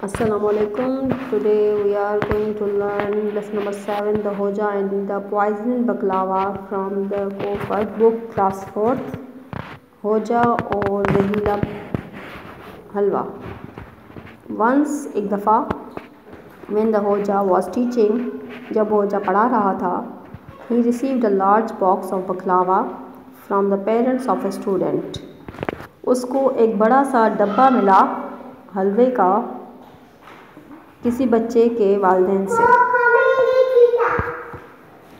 Assalamualaikum. Today we are going to learn lesson number 7, the Hoja and the poison baklava from the Kofat book class 4th. होजा और जहीला हलवा. Once एक दफ़ा when the होजा was teaching, जब होजा पढ़ा रहा था, he received a large box of baklava from the parents of a student. उसको एक बड़ा सा डब्बा मिला हलवे का किसी बच्चे के वालिदैन से.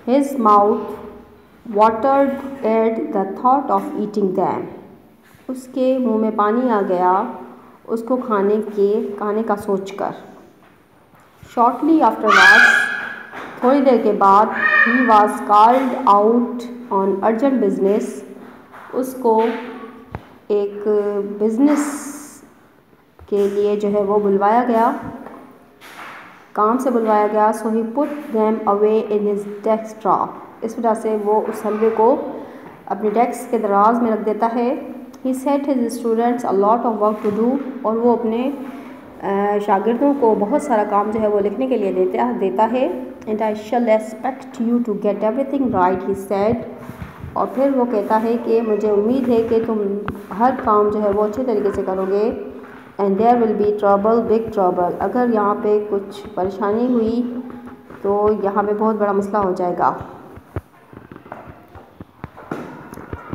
His mouth watered at the thought of eating them. उसके मुंह में पानी आ गया उसको खाने का सोचकर. Shortly afterwards, थोड़ी देर के बाद, he was called out on urgent business. उसको एक बिजनेस के लिए जो है वो बुलवाया गया, काम से बुलवाया गया. So he put them away in his desk drawer. इस वजह से वो उस हलवे को अपने डेस्क के दराज में रख देता है. He set his students a lot of work to do. और वो अपने शागिर्दों को बहुत सारा काम जो है वो लिखने के लिए देता है. And I shall expect you to get everything right, he said. और फिर वो कहता है कि मुझे उम्मीद है कि तुम हर काम जो है वो अच्छे तरीके से करोगे. And there will be trouble, big trouble. अगर यहाँ पे कुछ परेशानी हुई तो यहाँ पे बहुत बड़ा मसला हो जाएगा.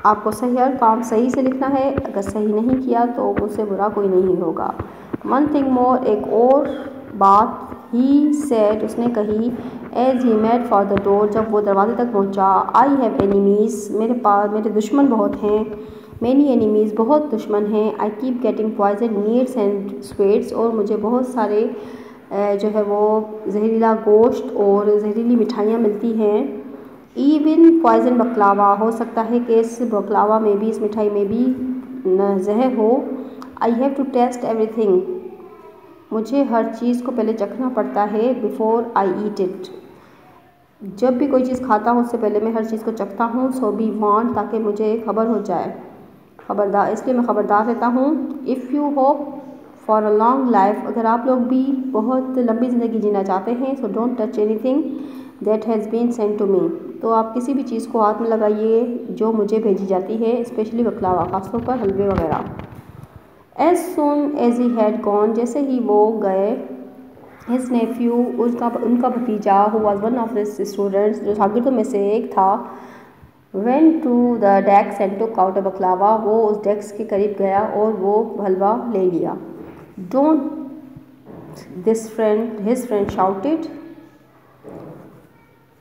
आपको हर काम सही से लिखना है. अगर सही नहीं किया तो उससे बुरा कोई नहीं होगा. वन थिंग मोर, एक और बात. ही सेड, उसने कही. As he made for the door, जब वो दरवाजे तक पहुँचा. आई हैव एनिमीज़, मेरे दुश्मन बहुत हैं. मैनी एनिमीज़, बहुत दुश्मन हैं. I keep getting poison meats and sweets, और मुझे बहुत सारे जो है वो जहरीला गोश्त और जहरीली मिठाइयाँ मिलती हैं. इवन पॉइजन बकलावा, हो सकता है कि इस बकलावा में भी, इस मिठाई में भी जहर हो. I have to test everything, मुझे हर चीज़ को पहले चखना पड़ता है. बिफोर आई ईट इट, जब भी कोई चीज़ खाता हूँ उससे पहले मैं हर चीज़ को चखता हूँ. सो बी वांट, ताकि मुझे खबर हो जाए, खबरदार, इसलिए मैं ख़बरदार रहता हूँ. If you hope for a long life, अगर आप लोग भी बहुत लंबी ज़िंदगी जीना चाहते हैं, so don't touch anything that has been sent to me. तो आप किसी भी चीज़ को हाथ में लगाइए जो मुझे भेजी जाती है, स्पेशली बकलावा, ख़ासतौर पर हलवे वगैरह. As soon as he had gone, जैसे ही वो गए. हिज नेफ्यू, उनका भतीजा, who was one of this students, जो शागिर्दों में से एक था, went to the desk and took out a baklava, वो उस डेस्क के करीब गया और वो हलवा ले लिया. Don't this friend, his friend shouted,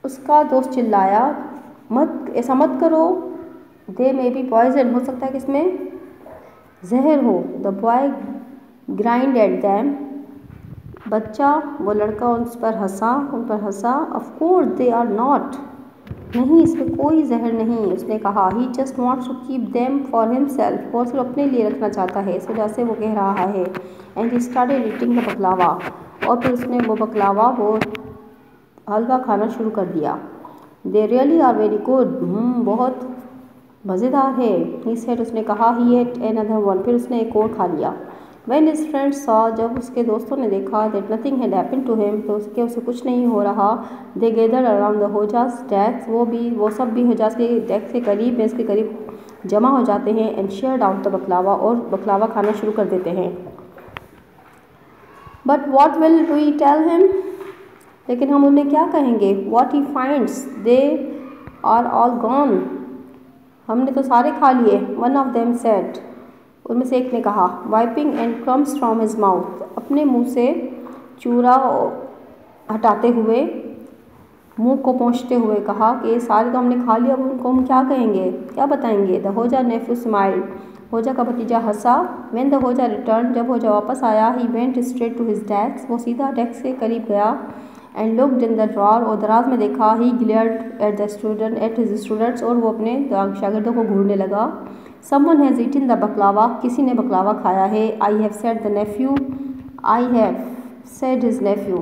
उसका दोस्त चिल्लाया, मत, ऐसा मत करो. दे मे बी पॉइजन, हो सकता है कि इसमें जहर हो. The boy grinned at them, बच्चा, वो लड़का उन पर हंसा. Of course they are not, नहीं, इसमें कोई जहर नहीं, उसने कहा. He just wants to keep them for himself, वो सिर्फ अपने लिए रखना चाहता है, इस वजह से वो कह रहा है. And he started eating the बकलावा, और फिर उसने वो बकलावा, वो हलवा खाना शुरू कर दिया. They really are very good, बहुत मज़ेदार है. ही सेड, उसने कहा. ही एट अनदर वन, फिर उसने एक और खा लिया. When his friends saw, जब उसके दोस्तों ने देखा, that nothing had happened to him, तो उसे कुछ नहीं हो रहा. They gathered around the Hoja's desk, वो सब भी होजास के डेस्क के करीब, बेंच के करीब जमा हो जाते हैं. and shared out the बकलावा, और बकलावा खाना शुरू कर देते हैं. But what will we tell him, लेकिन हम उन्हें क्या कहेंगे. What he finds, they are all gone, हमने तो सारे खा लिए. One of them said, उनमें से एक ने कहा. Wiping and crumbs from his mouth, अपने मुंह से चूरा हटाते हुए, मुंह को पोंछते हुए कहा कि सारे तो हमने खा लिया, अब उनको हम क्या कहेंगे, क्या बताएंगे. द होजा नेफ्यू स्माइल्ड, होजा का भतीजा हंसा. व्हेन द होजा रिटर्न, जब होजा वापस आया. He went straight to his desk, वो सीधा डेस्क के करीब गया. And looked in the drawer, और दराज में देखा. He glared at his students, और वो अपने शागिर्दों को घूरने लगा. Someone has eaten the baklava, किसी ने बकलावा खाया है. I have said the nephew, I have said his nephew,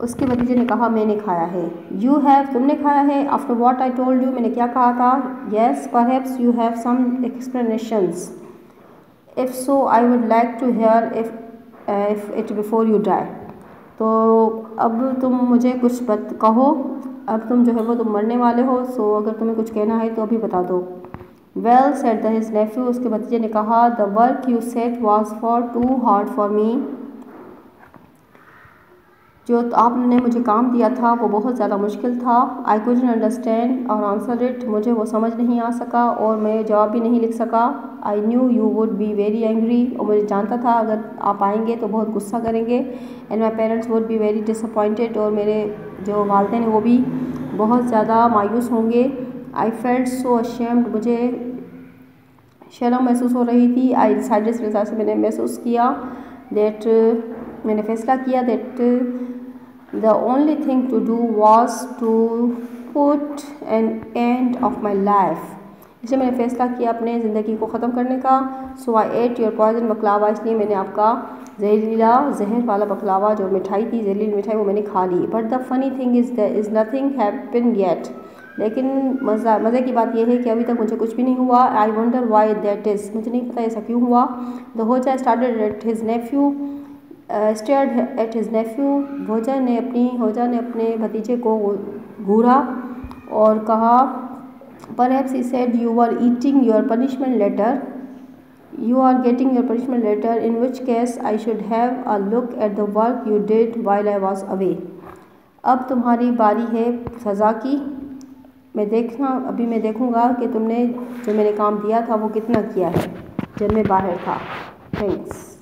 उसके भतीजे ने कहा, मैंने खाया है. You have, तुमने खाया है. After what I told you, मैंने क्या कहा था. Yes, perhaps you have some explanations. If so, I would like to hear. It before you die. तो अब तुम मुझे कुछ कहो, अब तुम जो है वो तुम मरने वाले हो, सो अगर तुम्हें कुछ कहना है तो अभी बता दो। Well said the his nephew, उसके भतीजे ने कहा, the work you set was far too hard for me, जो आपने मुझे काम दिया था वो बहुत ज़्यादा मुश्किल था। आई कुडंट अंडरस्टैंड और आंसर इट, मुझे वो समझ नहीं आ सका और मैं जवाब भी नहीं लिख सका। I knew you would be very angry, और मुझे जानता था अगर आप आएंगे तो बहुत गुस्सा करेंगे। And my parents would be very disappointed, और मेरे जो वालदेन हैं वो भी बहुत ज़्यादा मायूस होंगे। आई फेल्ट सो अशेम्ड, मुझे शर्म महसूस हो रही थी। आई डिसाइडेड, इस वजह से मैंने महसूस किया दैट, मैंने फैसला किया that the only thing to do was to put an end of my life, इसलिए मैंने फैसला किया अपने ज़िंदगी को ख़त्म करने का। सो आई एट योर पॉइजन बकलावा, इसलिए मैंने आपका जहर वाला बकलावा, जो मिठाई थी, जहरीली मिठाई, वो मैंने खा ली। But the funny thing is nothing happen yet, लेकिन मज़े की बात यह है कि अभी तक मुझे कुछ भी नहीं हुआ। I wonder why that is, मुझे नहीं पता ऐसा क्यों हुआ। The Hoja started at his nephew stared at his nephew, Hoja ने अपने भतीजे को घूरा और कहा, perhaps he said, you are eating your punishment later, you are getting your punishment later, in which case I should have a look at the work you did while I was away. अब तुम्हारी बारी है सज़ा की, अभी मैं देखूँगा कि तुमने जो मैंने काम दिया था वो कितना किया है जब मैं बाहर था। थैंक्स।